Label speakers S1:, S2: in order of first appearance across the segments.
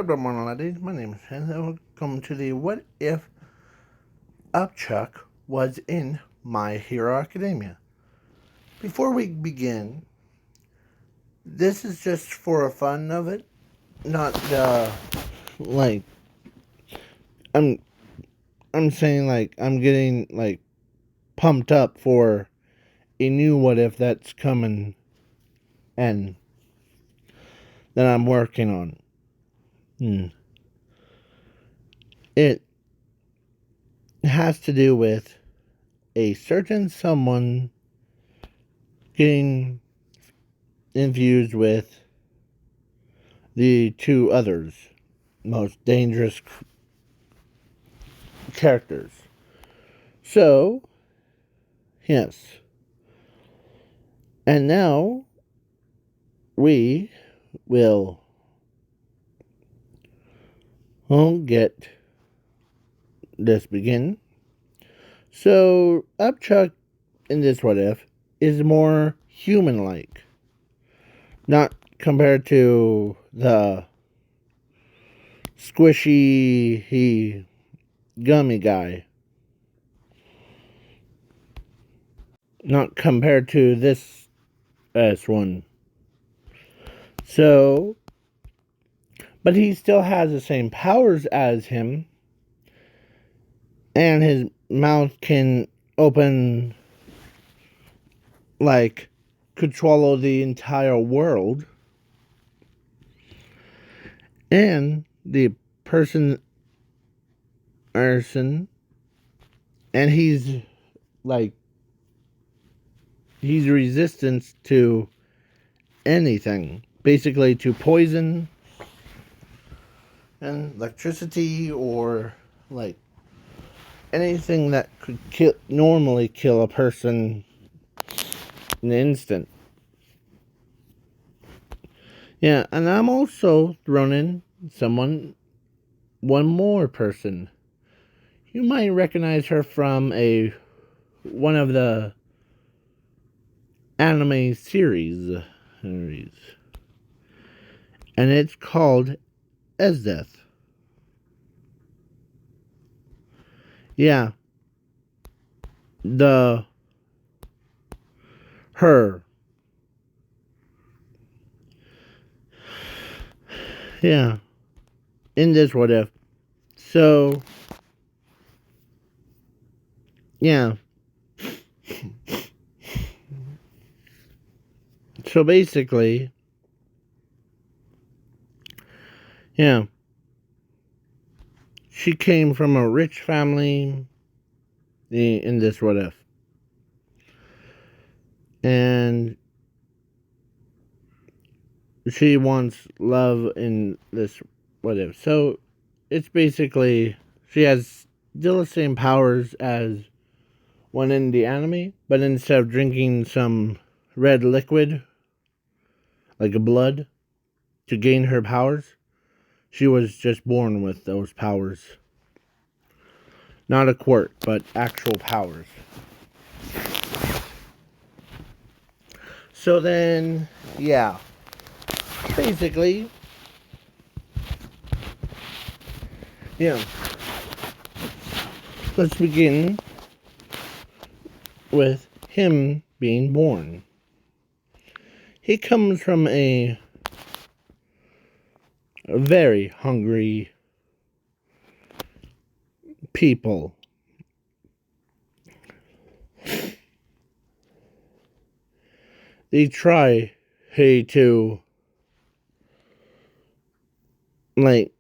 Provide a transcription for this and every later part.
S1: Good morning, ladies. My name is Ken, and welcome to the What If Upchuck Was in My Hero Academia. Before we begin, this is just for a fun of it, not like I'm I'm saying like I'm getting like pumped up for a new What If that's coming and that I'm working on. It has to do with a certain someone getting infused with the two others most dangerous characters. So, yes. And now we will get this begin. So, Upchuck in this What If is more human like, not compared to the squishy, gummy guy. Not compared to this one. So, but he still has the same powers as him, and his mouth can open like could swallow the entire world, and the person and like he's resistant to anything, basically to poison and electricity or like anything that could normally kill a person in an instant. Yeah, and I'm also thrown in one more person. You might recognize her from one of the anime series, and it's called Esdeath. Yeah, the her. Yeah, in this What If. So, yeah. So basically, yeah. She came from a rich family in this What If. And she wants love in this What If. So it's basically she has still the same powers as one in the anime, but instead of drinking some red liquid, like a blood, to gain her powers, she was just born with those powers. Not a quirk, but actual powers. So then, yeah. Basically, yeah. Let's begin with him being born. He comes from a very hungry people. They try to like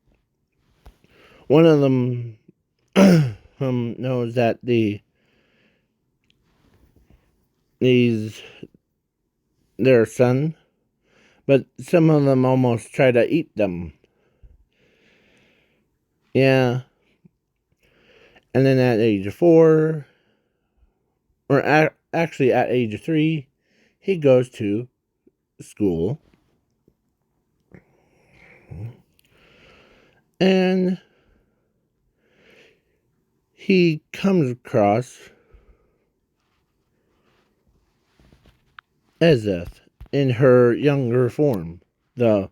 S1: one of them knows that he's their son, but some of them almost try to eat them. Yeah. And then at age 4, or actually at age 3, he goes to school. And he comes across Ezeth in her younger form, the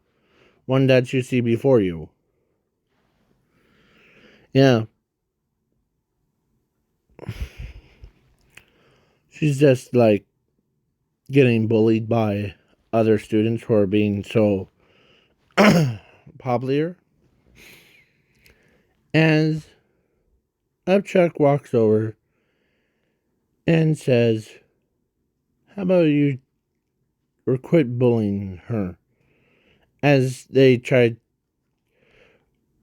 S1: one that you see before you. Yeah, she's just like getting bullied by other students who are being so popular. As upchuck walks over and says, "How about you or quit bullying her?" As they tried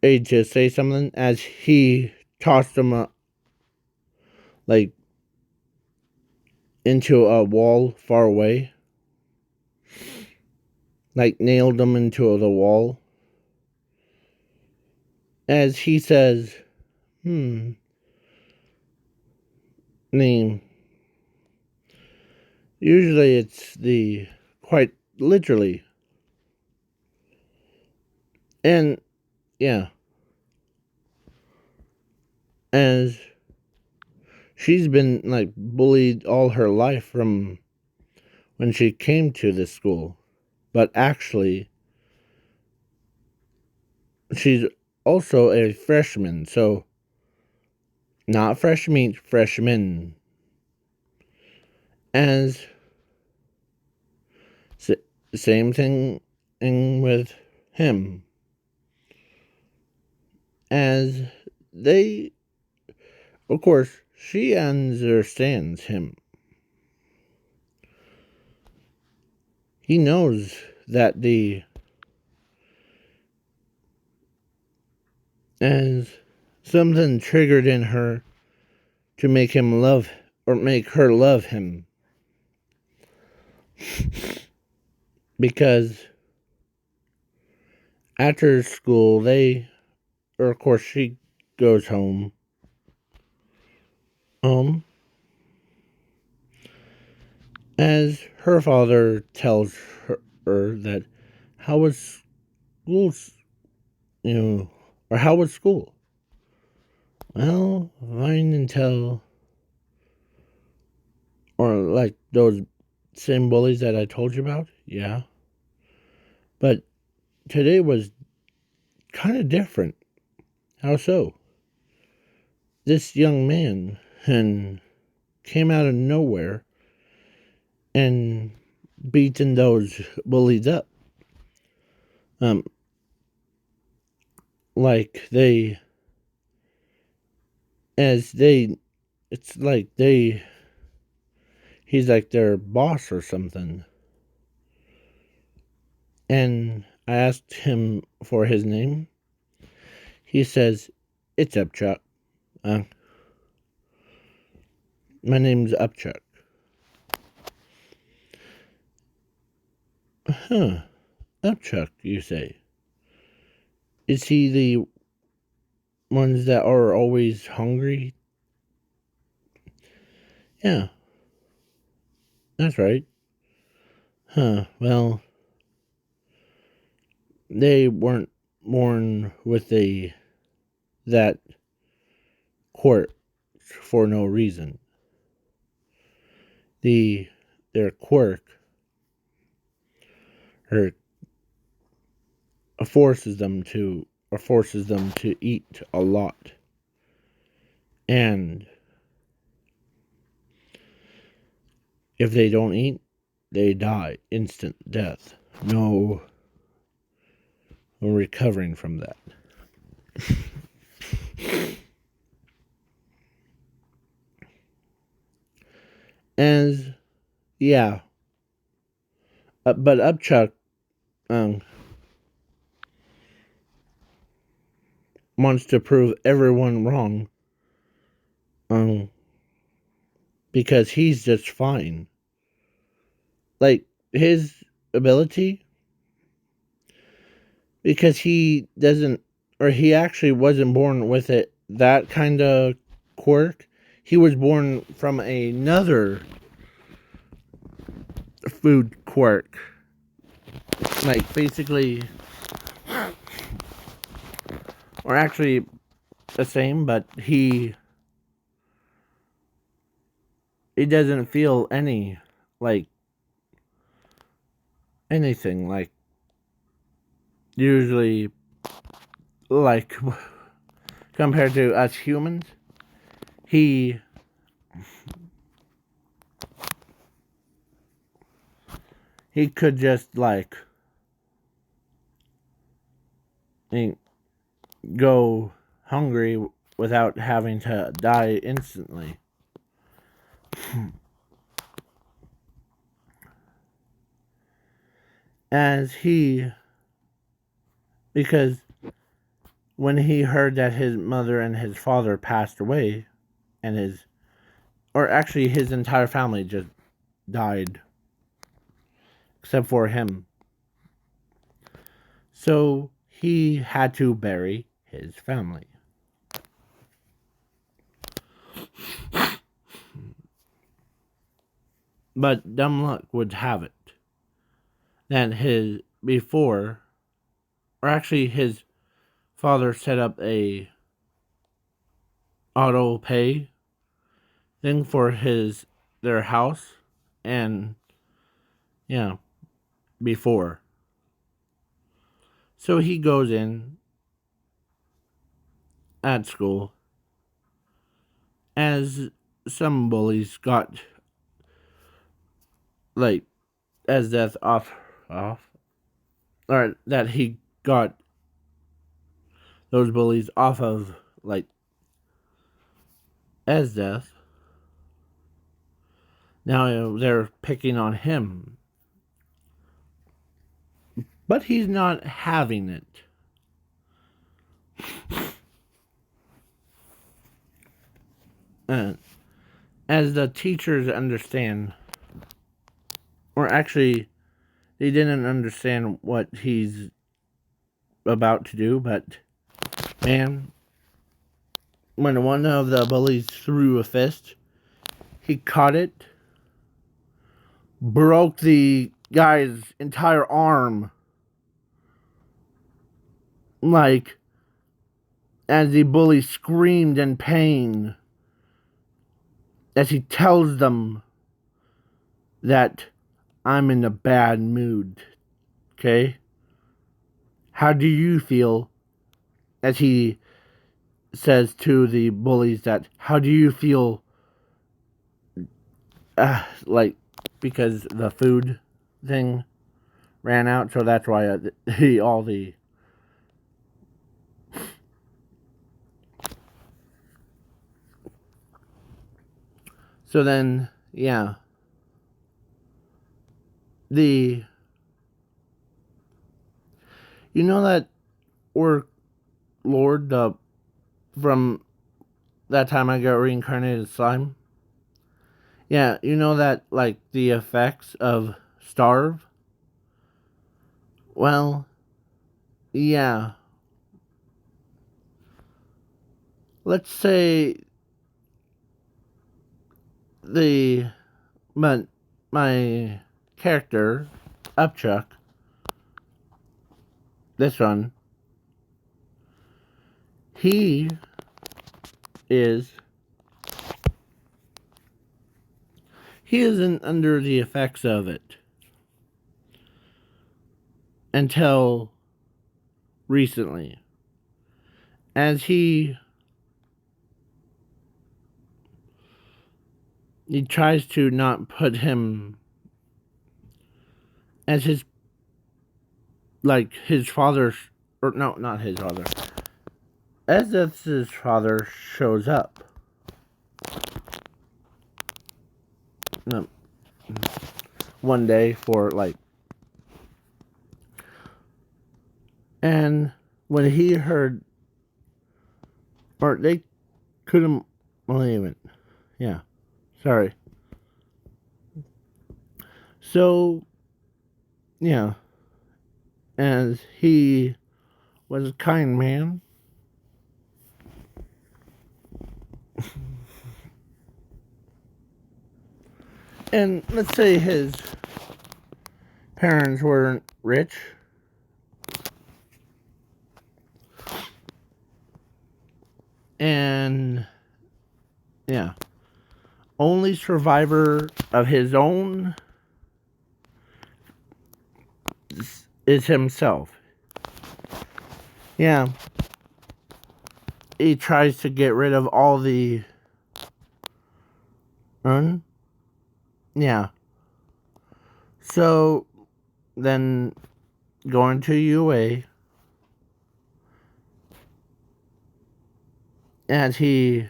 S1: to say something, as he tossed him like into a wall far away, like nailed him into the wall. As he says, name. Usually it's the quite literally. And yeah, as she's been like bullied all her life from when she came to this school. But actually, she's also a freshman, so not fresh meat, freshman. As same thing with him. As they, of course, she understands him. He knows that as something triggered in her to make him love or make her love him. Because after school, or of course, she goes home, as her father tells her that, how was school, or how was school? Well, fine until, or like those same bullies that I told you about, yeah. But today was kind of different. How so? This young man and came out of nowhere and beaten those bullies up. Um, like they, it's like he's like their boss or something. And I asked him for his name. He says, "It's Upchuck. Uh, my name's Upchuck." Huh, Upchuck, you say? Is he the ones that are always hungry? Yeah, that's right. Huh, well, they weren't born with that quirk for no reason. Their quirk or forces them to eat a lot. And if they don't eat, they die instant death. No recovering from that. As yeah, but Upchuck um, wants to prove everyone wrong um, because he's just fine. Like his ability, because he doesn't, or he actually wasn't born with it, that kind of quirk. He was born from another food quirk. Like basically, or actually the same, but he doesn't feel like anything like usually like compared to us humans. He could just like go hungry without having to die instantly. Because when he heard that his mother and his father passed away, and his entire family just died, except for him. So he had to bury his family. But dumb luck would have it that his father set up a auto pay thing for their house, and before. So he goes in at school as some bullies got like as death off or that he got those bullies off of like as death. Now they're picking on him. But he's not having it. As the teachers understand, or actually, they didn't understand what he's about to do, but man, when one of the bullies threw a fist, he caught it, broke the guy's entire arm, like, as the bully screamed in pain, as he tells them that I'm in a bad mood, okay? How do you feel? As he says to the bullies that, how do you feel? Like, because the food thing ran out, so that's why So then, yeah. You know that Orc Lord, from that time I got reincarnated slime? Yeah, you know that, like, the effects of starve? Well, yeah. Let's say my character, upchuck, this one, he isn't under the effects of it until recently, as he tries to not put him as his father, or no, not his father, as if his father shows up. No, one day for and when he heard, or they couldn't believe it. Yeah, sorry. So, yeah, as he was a kind man. And let's say his parents weren't rich. And, yeah, only survivor of his own is himself. Yeah. he tries to get rid of all the yeah. So then going to UA, as he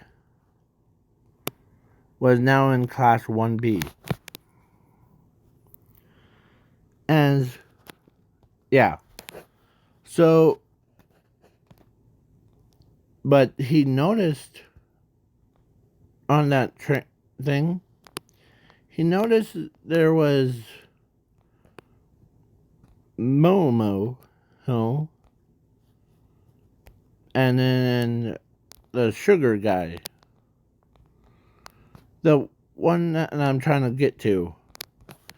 S1: was now in class 1B. As yeah. So but he noticed on that thing, he noticed there was Momo, and then the sugar guy. The one that I'm trying to get to.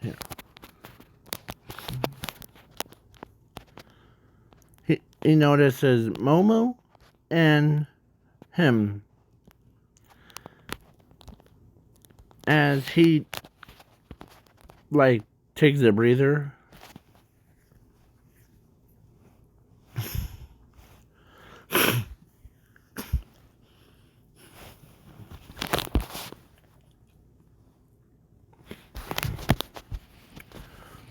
S1: Yeah. He notices Momo and him as he like takes a breather.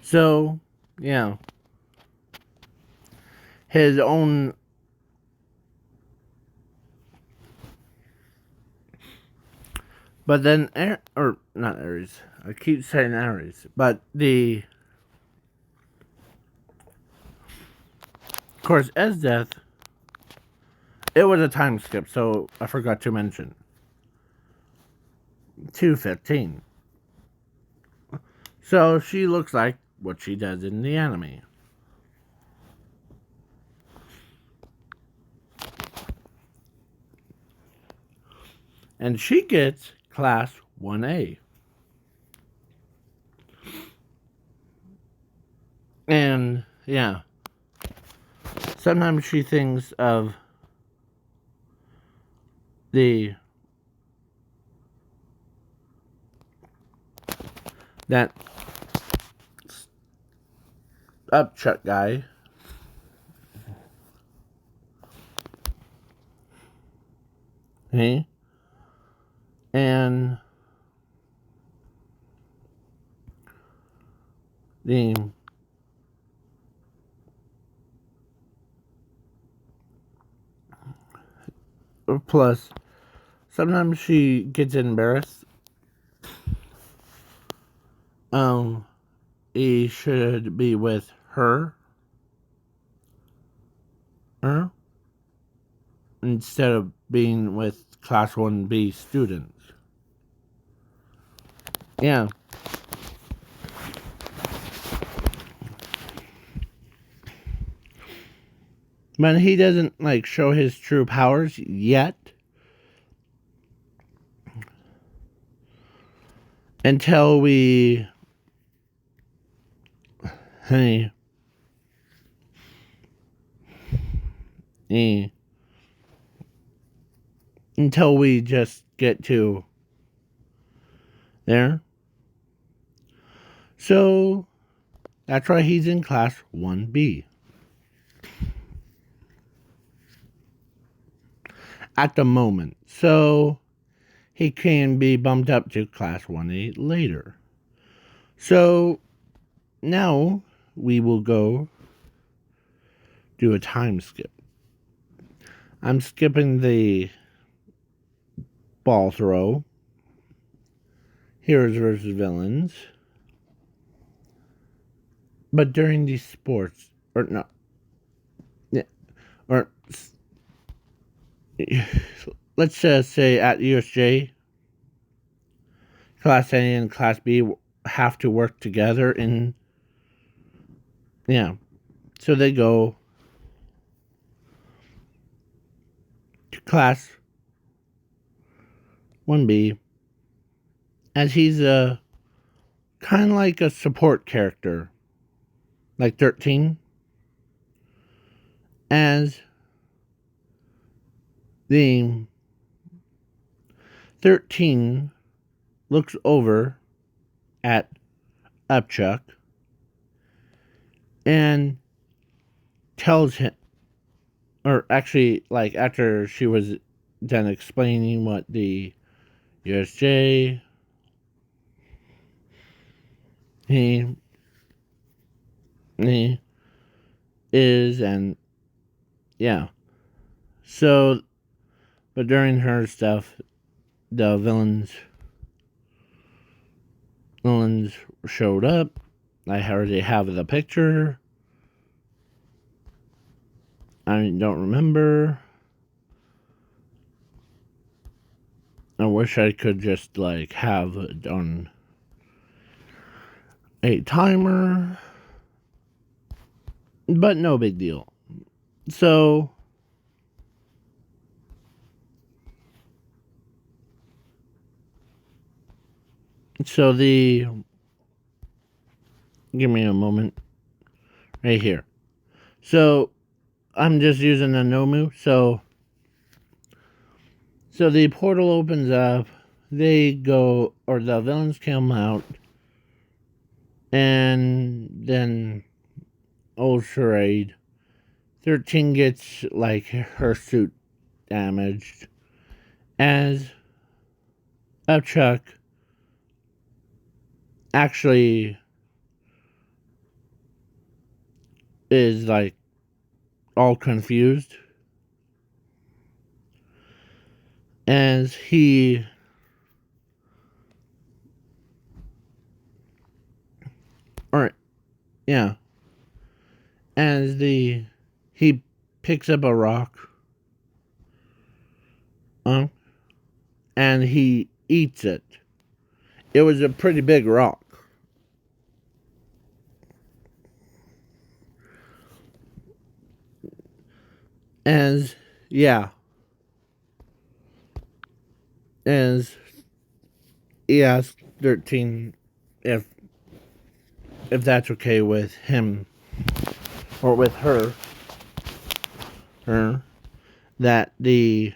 S1: So, yeah. His own but then or not Aries. I keep saying Aries, but of course, as death, it was a time skip, so I forgot to mention 2:15. So she looks like what she does in the anime. And she gets class 1A. And yeah, sometimes she thinks of that upchuck guy. Hey? And the plus sometimes she gets embarrassed. He should be with her instead of being with class 1B students. Yeah. But he doesn't like show his true powers yet. Until we until we just get to there. So that's why he's in class 1B. At the moment. So he can be bumped up to class 1A later. So now we will go do a time skip. I'm skipping the ball throw, heroes versus villains. But during these sports, or not, or let's just say at USJ, Class A and Class B have to work together in, so they go to Class 1B, as he's a kind of like a support character, like 13, as the 13 looks over at upchuck and tells him, or actually, like after she was then explaining what the USJ he is, and yeah. So, but during her stuff, the villains showed up. I already have the picture. I don't remember. I wish I could just like have it on a timer, but no big deal. So the give me a moment right here. So I'm just using the Nomu. So the portal opens up. They go, or the villains come out, and then old charade. 13 gets like her suit damaged as upchuck actually is like all confused as he or yeah as he picks up a rock and he eats it. It was a pretty big rock. As yeah as he asked 13 if that's okay with him or with her that the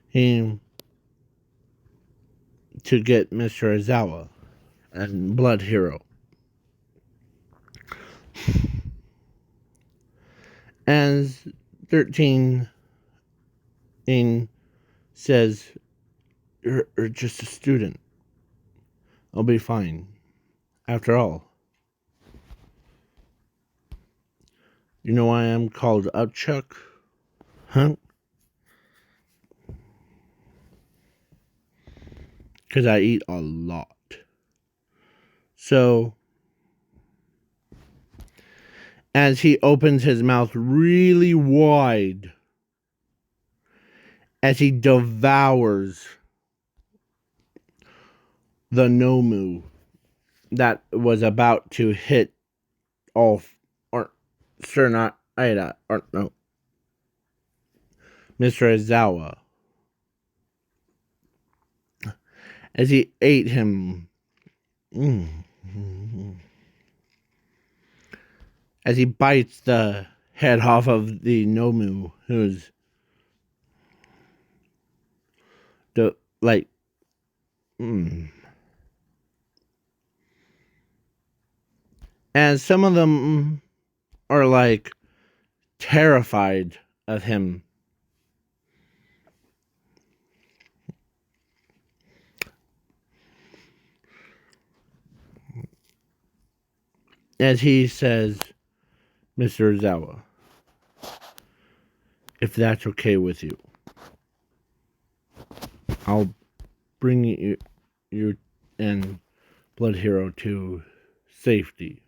S1: he to get Mr. Azawa and Blood Hero. As 13 says, you're just a student. I'll be fine. After all, you know why I'm called upchuck? Huh? Because I eat a lot. So, as he opens his mouth really wide, as he devours the Nomu that was about to hit all, or sure not Aida, or no, Mr. Azawa. As he ate him, as he bites the head off of the Nomu, who's the like, and some of them are like terrified of him. As he says, Mr. Azawa, if that's okay with you, I'll bring you and Blood Hero to safety.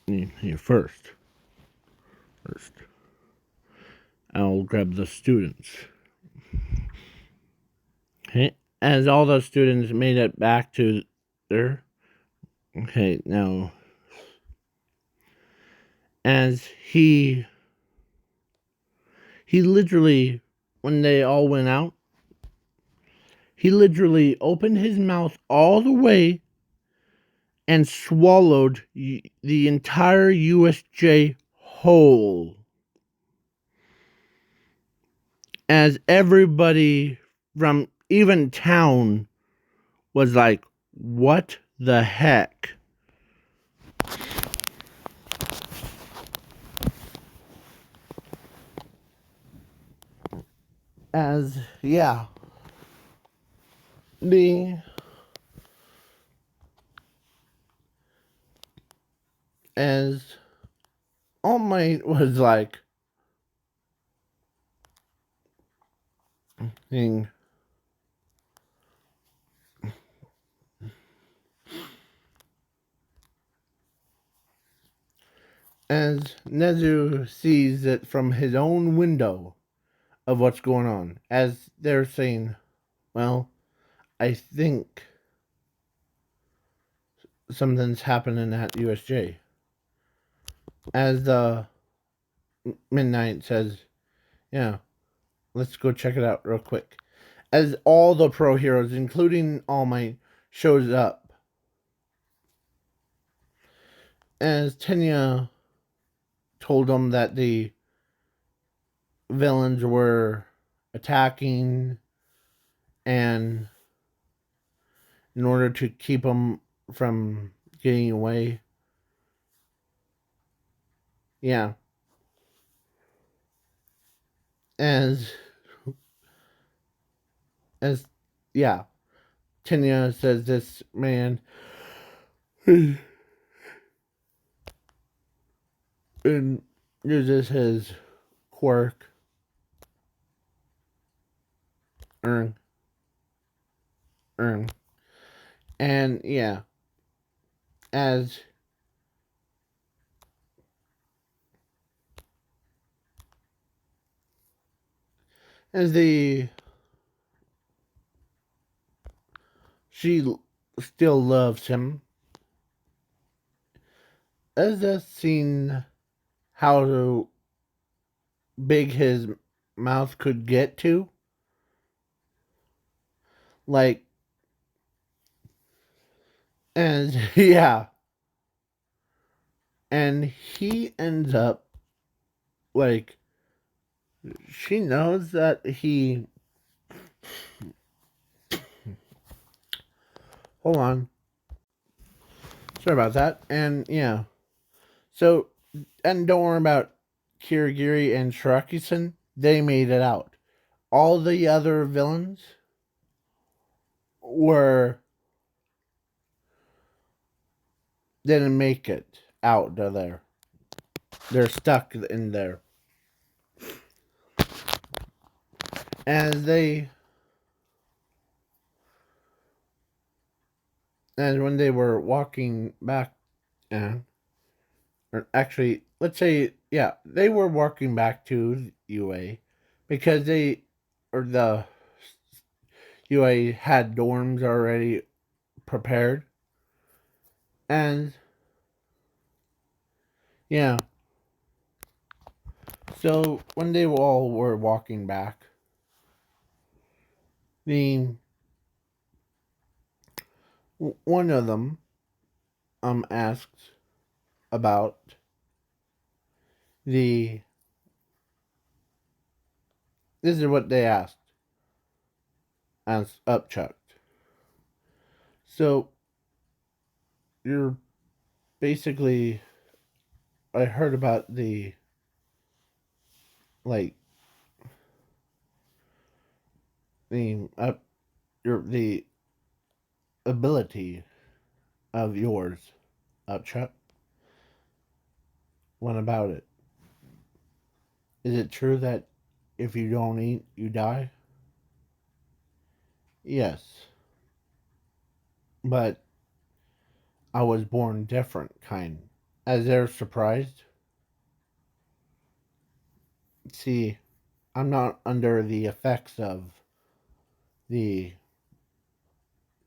S1: Here first. I'll grab the students. Okay. As all the students made it back to there. Okay, now as he literally, when they all went out, he literally opened his mouth all the way and swallowed the entire USJ whole. As everybody from even town was like, what the heck? As, yeah, the, as All Might was like, thing, as Nezu sees it from his own window of what's going on, as they're saying, well, I think something's happening at USJ. As the Midnight says, yeah, let's go check it out real quick. As all the pro heroes, including All Might, shows up. As Tenya told them that the villains were attacking, and in order to keep them from getting away, yeah. As as yeah, Tenya says this man and uses his quirk, earn, earn, and yeah, as the she still loves him. As the scene how big his mouth could get to, like, and yeah, and he ends up like, she knows that he, hold on, sorry about that, and yeah, so, and don't worry about Kirigiri and Shirakisan, they made it out. All the other villains were didn't make it out of there. They're stuck in there. As they, as when they were walking back, uh, or actually, let's say, yeah, they were walking back to UA because they, or the UA had dorms already prepared. And yeah, so when they all were walking back, the one of them asked about the, this is what they asked as upchucked. So you're basically, I heard about the, like, the your the ability of yours, upchuck. What about it? Is it true that if you don't eat, you die? Yes, but I was born different kind. As they're surprised, see, I'm not under the effects of the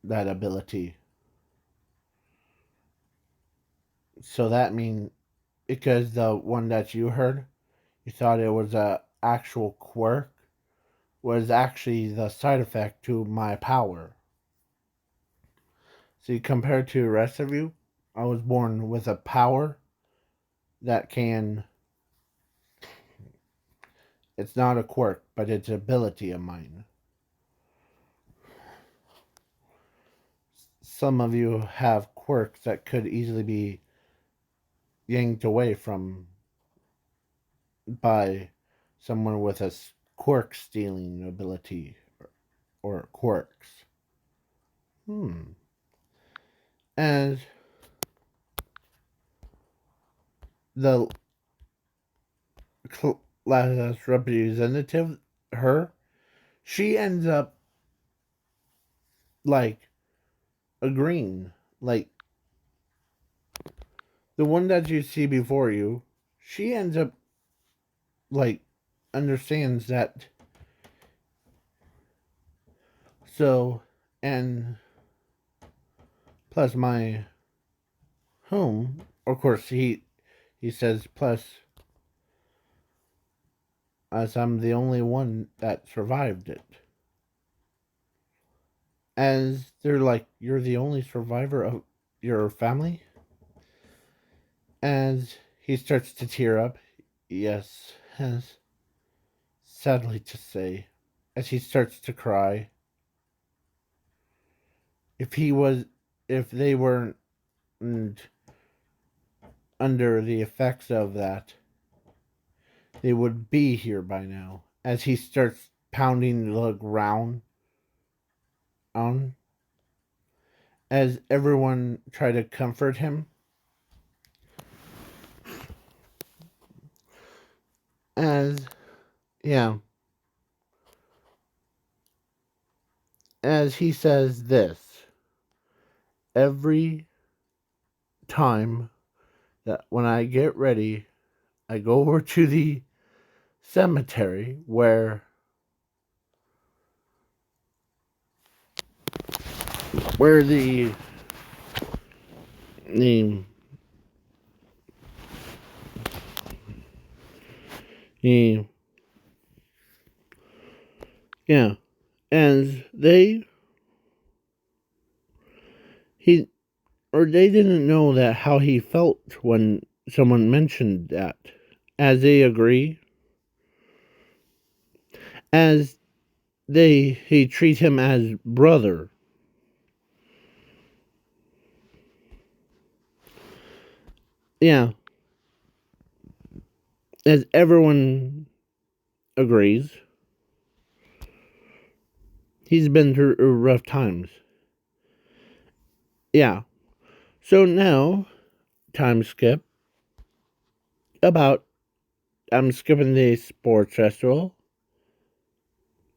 S1: that ability. So that means, because the one that you heard, you thought it was a actual quirk, was actually the side effect to my power. See, compared to the rest of you, I was born with a power that can, it's not a quirk, but it's an ability of mine. some of you have quirks that could easily be yanked away from by someone with a quirk stealing ability or quirks. And the class representative, her, she ends up like agreeing. Like the one that you see before you, she ends up like understands that. So, and plus my home, of course, he says plus as I'm the only one that survived it. As they're like, you're the only survivor of your family? As he starts to tear up, yes, as sadly to say, as he starts to cry. If he was, if they weren't under the effects of that, they would be here by now. As he starts pounding the ground on, as everyone try to comfort him, as yeah, as he says this every time that when I get ready, I go over to the cemetery where the the yeah, and he they didn't know that how he felt when someone mentioned that. As they agree, as he treat him as brother. Yeah, as everyone agrees, he's been through rough times. Yeah. So now, time skip. About I'm skipping the sports festival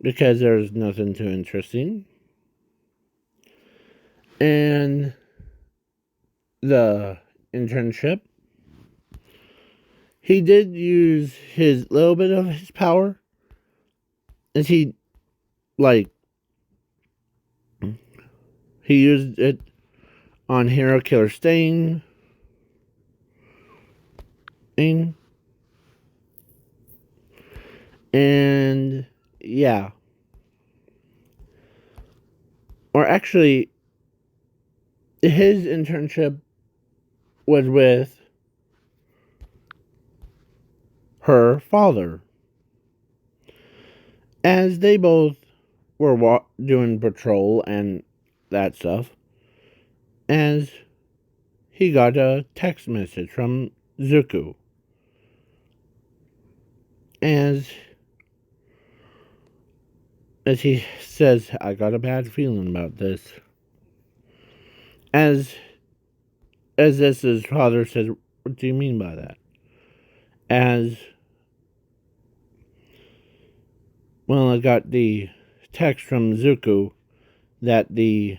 S1: because there's nothing too interesting. And the internship. He did use his little bit of his power. As like he used it on Hero Killer Stain. And yeah. Or actually his internship was with her father. As they both were doing patrol and that stuff. As he got a text message from Zuko. As he says, I got a bad feeling about this. As this his father says, what do you mean by that? As well, I got the text from Zuko that the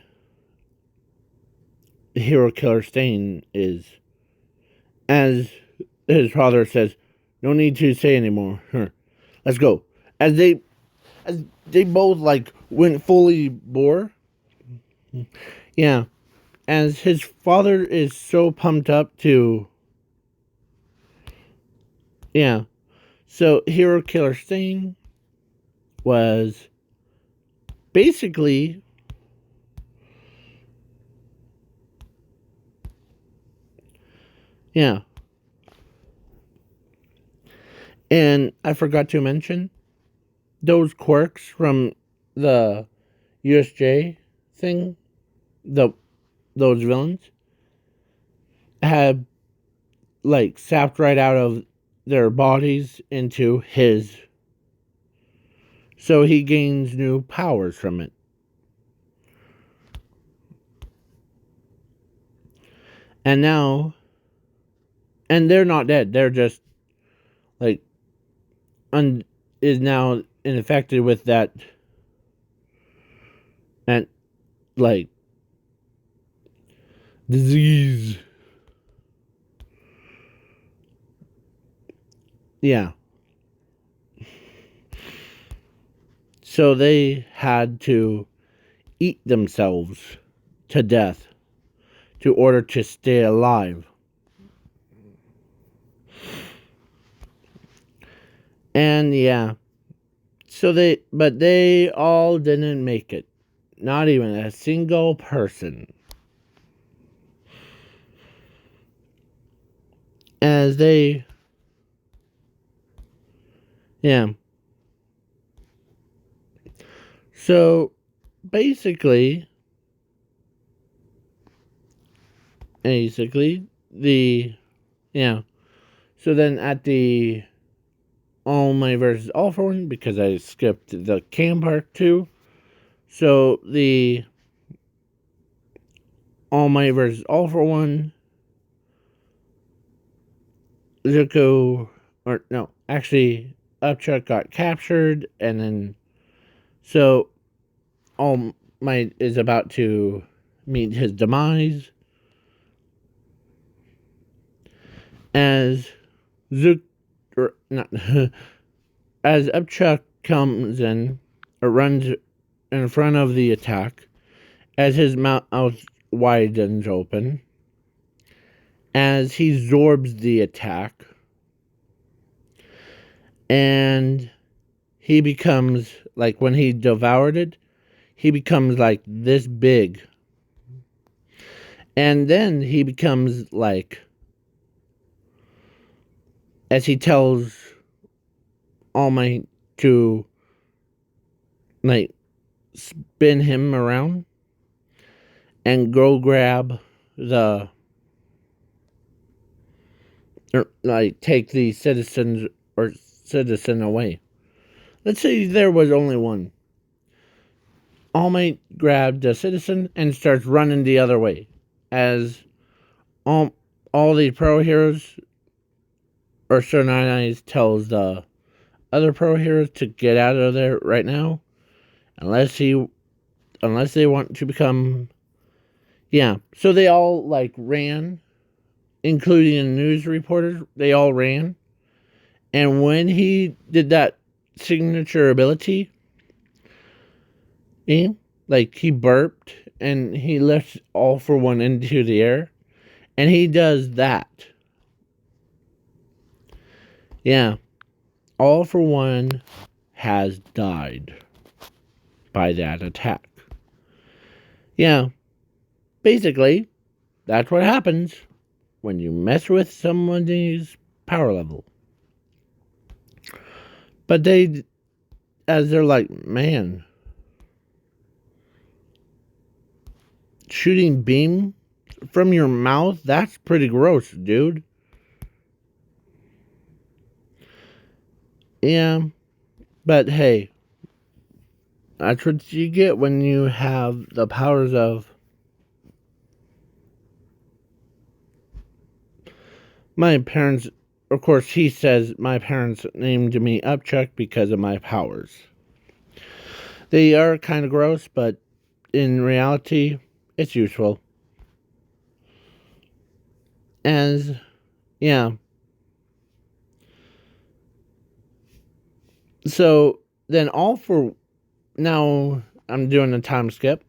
S1: hero killer Stain is. As his father says, no need to say anymore. Let's go. As they both like went fully bore. Yeah. As his father is so pumped up to. Yeah. So hero killer Stain was basically yeah. And I forgot to mention those quirks from the USJ thing, the those villains have like sapped right out of their bodies into his, so he gains new powers from it. And now, and they're not dead, they're just like is now infected with that, and like disease. Yeah. So they had to eat themselves to death to order to stay alive. And yeah, but they all didn't make it. Not even a single person. As they, yeah. So basically, the, yeah. So then at the All Might versus All for One, because I skipped the Cam part too. So the All Might versus All for One, Zuko, or no, actually, Upchuck got captured, and then so All Might is about to meet his demise as Zook, or not, as Upchuck comes in or runs in front of the attack, as his mouth widens open, as he absorbs the attack, and he becomes like when he devoured it, he becomes like this big, and then he becomes like, as he tells All Might to like spin him around and go grab the, or like take the citizen away. Let's say there was only one. All Might grabbed the citizen and starts running the other way, as all the pro heroes, or Sir Nine Eyes tells the other pro heroes to get out of there right now, unless they want to become, yeah. So they all like ran, including the news reporters. They all ran, and when he did that signature ability, like he burped and he lifts All for One into the air, and he does that. Yeah, All for One has died by that attack. Yeah, basically, that's what happens when you mess with someone's power level. But they're like, man, shooting beam from your mouth, that's pretty gross, dude. Yeah, but hey, that's what you get when you have the powers of my parents. Of course, he says my parents named me Upchuck because of my powers. They are kind of gross, but in reality, it's useful. As, yeah. So then now I'm doing a time skip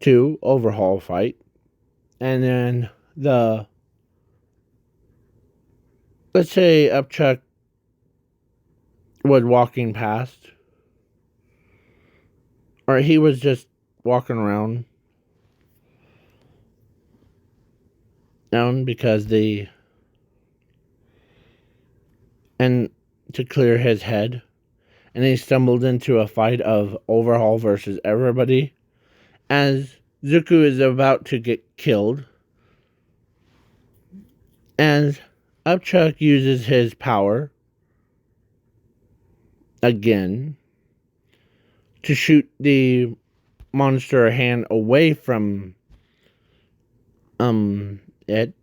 S1: to overhaul fight. And then let's say Upchuck was walking past, or he was just walking around down because and to clear his head, and he stumbled into a fight of overhaul versus everybody, as Zuko is about to get killed, and Upchuck uses his power again to shoot the monster hand away from it,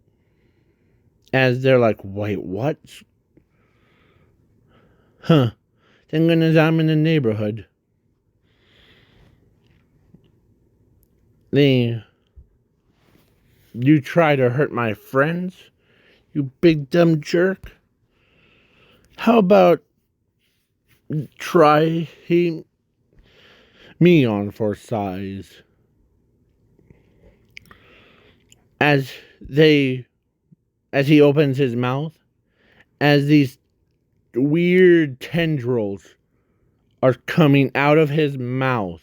S1: as they're like, wait, what? Huh. Thank goodness I'm in the neighborhood. You try to hurt my friends, you big dumb jerk? How about try me on for size? As they as he opens his mouth, as these weird tendrils are coming out of his mouth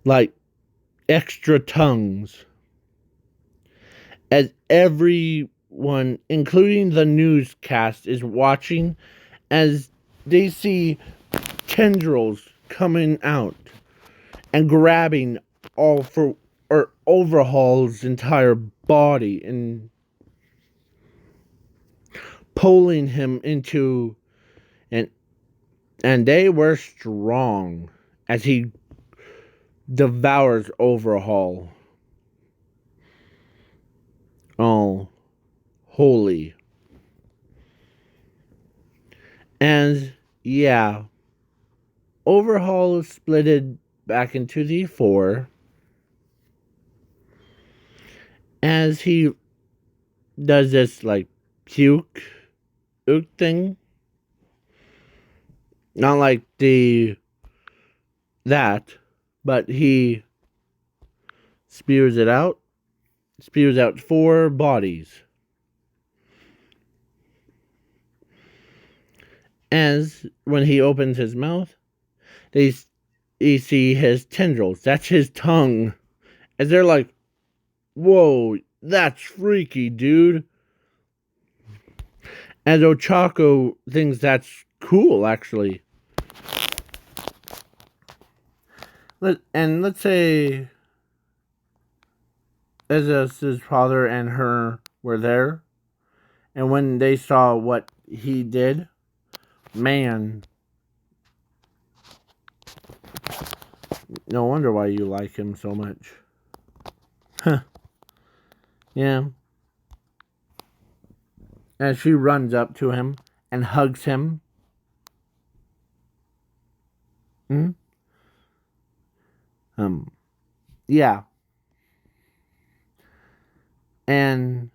S1: like extra tongues, as everyone, including the newscast, is watching as they see tendrils coming out and grabbing all for or overhauls entire body and pulling him into and they were strong as he devours overhaul. Oh, holy. And yeah, overhaul is splitted back into the four as he does this like puke thing. Not like that, but he spews it out. Spews out 4 bodies. As when he opens his mouth, you see his tendrils. That's his tongue. As they're like, whoa, that's freaky, dude. And Ochako thinks that's cool, actually. Let's say Ezra's father and her were there, and when they saw what he did, man, no wonder why you like him so much. Huh. Yeah. As she runs up to him and hugs him. Hmm? Yeah. And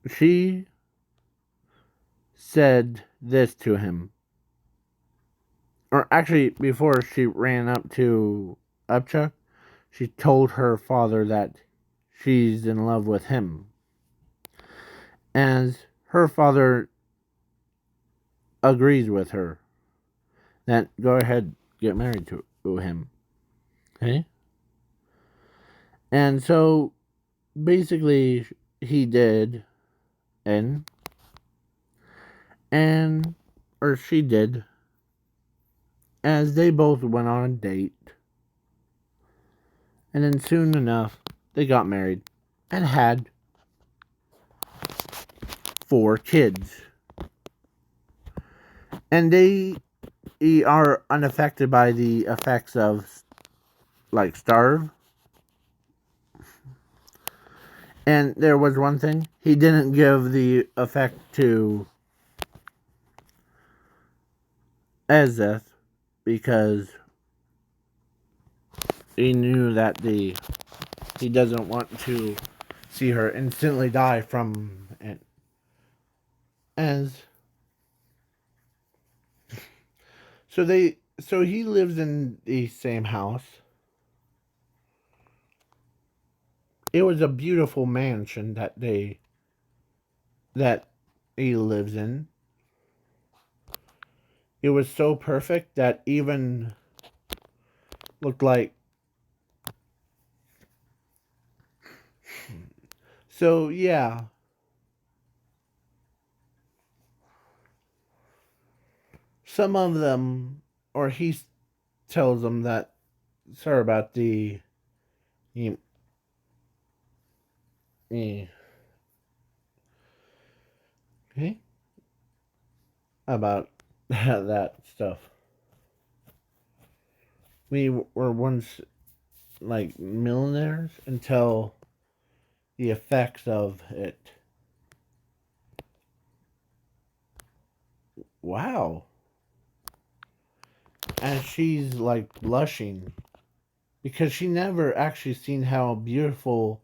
S1: she said this to him. Or actually, before she ran up to Upchuck, she told her father that she's in love with him. As her father agrees with her that go ahead, get married to him. Okay? And so basically he did, and or she did, as they both went on a date. And then soon enough they got married and had 4 kids. And they are unaffected by the effects of like starve. And there was one thing, he didn't give the effect to Ezeth because he knew that he doesn't want to see her instantly die from it. As so he lives in the same house. It was a beautiful mansion that he lives in. It was so perfect that even looked like so yeah. Some of them, or he tells them that sorry about the e- e- okay, about that stuff. We were once like millionaires until the effects of it. Wow. And she's like blushing because she never actually seen how beautiful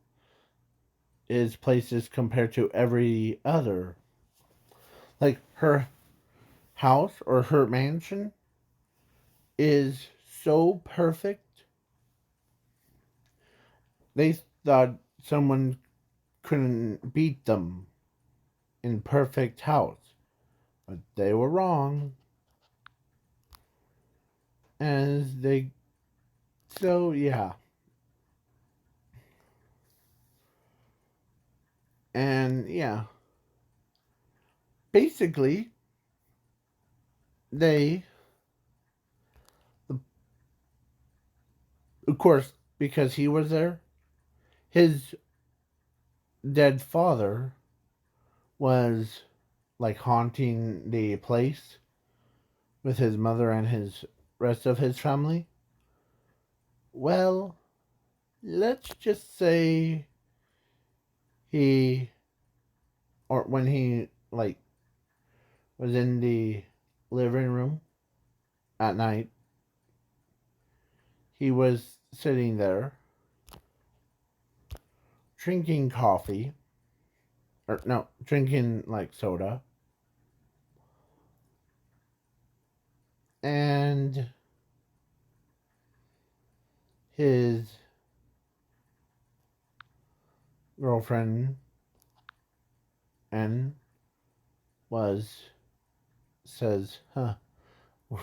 S1: is places compared to every other. Like her house or her mansion is so perfect. They thought someone couldn't beat them in perfect house, but they were wrong. And they, so yeah. And yeah, basically, they, of course, because he was there, his dead father was like haunting the place with his mother and his rest of his family. Well, let's just say he, or when he like was in the living room at night, he was sitting there drinking coffee, or no, drinking like soda, and his girlfriend N was says, "Huh,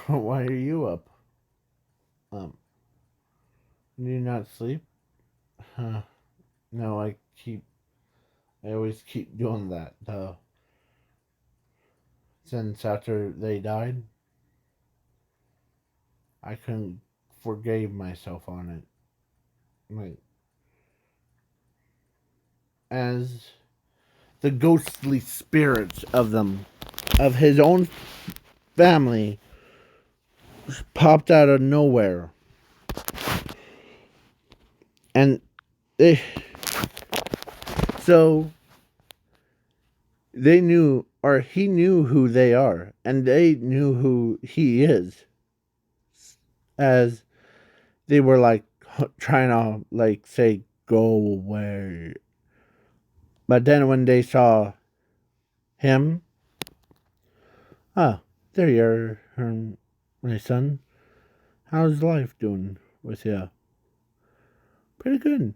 S1: why are you up? Um, do you not sleep? Huh? No, I always keep doing that. Since after they died, I couldn't forgave myself on it. Like as the ghostly spirits of them, of his own family, popped out of nowhere, and they so they knew, or he knew who they are, and they knew who he is, as they were like trying to like say go away. But then when they saw him, ah, there you are, my son. How's life doing with you? Pretty good.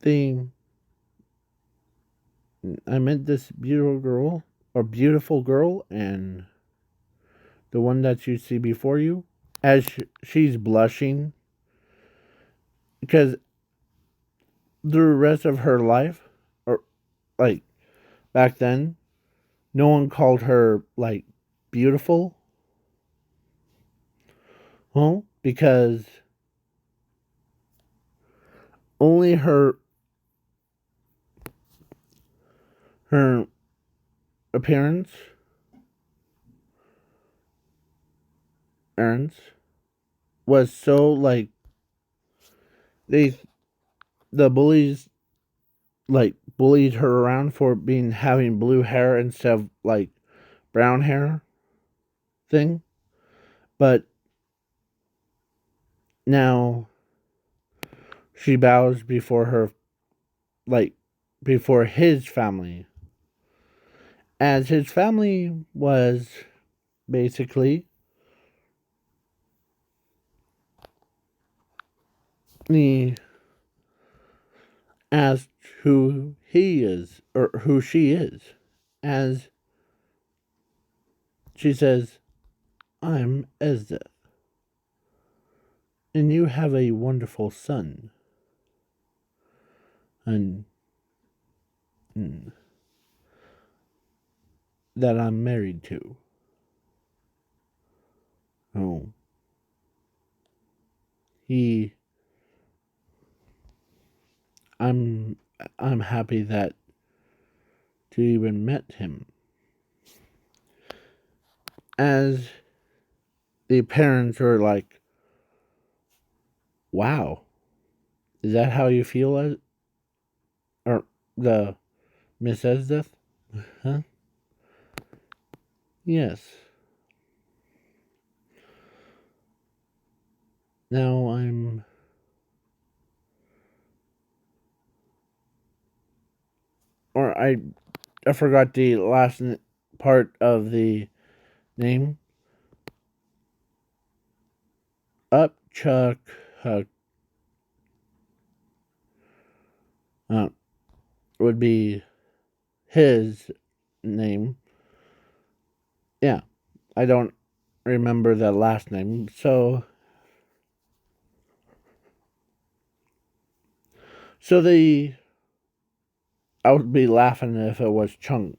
S1: The I met this beautiful girl, and the one that you see before you, as she's blushing because the rest of her life, or like back then, no one called her like beautiful. Well, because only her appearance, Aaron's, was so like they the bullies like bullied her around for being having blue hair instead of like brown hair thing. But now she bows before her, like before his family, as his family was basically the asked who he is or who she is, as she says, "I'm Ezda, and you have a wonderful son, and that I'm married to." Oh, he. I'm I'm happy that you even met him. As the parents were like, "Wow, is that how you feel?" As or the Miss Esdeath? Huh? Yes. Now or I forgot the last part of the name. Upchuck uh, uh, would be his name. Yeah, I don't remember the last name. So the I would be laughing if it was Chunk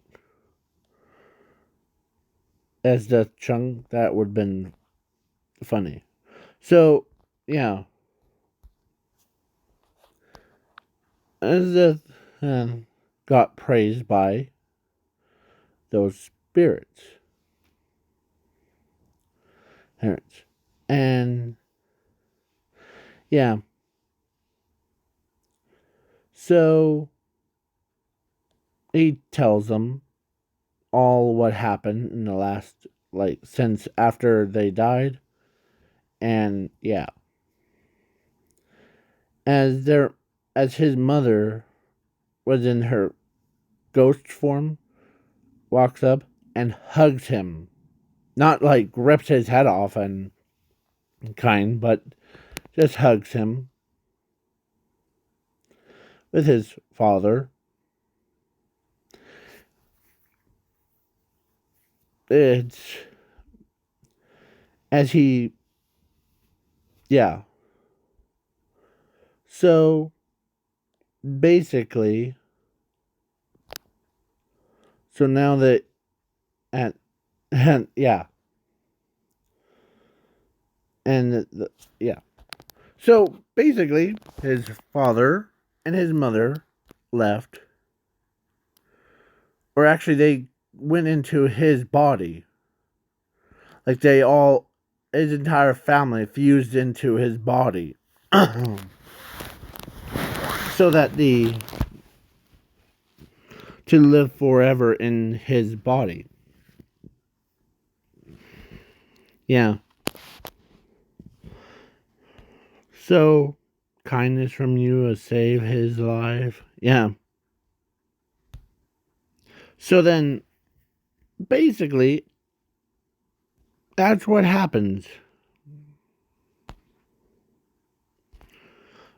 S1: as the Chunk. That would have been funny. So yeah, as the got praised by those parents, and yeah, so he tells them all what happened in the last, like, since after they died, and yeah, as their as his mother was in her ghost form, walks up and hugs him, not like rips his head off and kind, but just hugs him with his father. It's as he, yeah. So basically, so now that and and yeah, and yeah. So basically, his father and his mother left, or actually, they went into his body. Like his entire family fused into his body, so that to live forever in his body. Yeah. So kindness from you will save his life. Yeah. So then, basically, that's what happens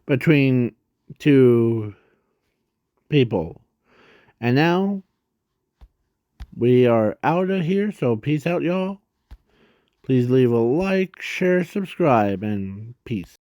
S1: between two people. And now we are out of here. So peace out, y'all. Please leave a like, share, subscribe, and peace.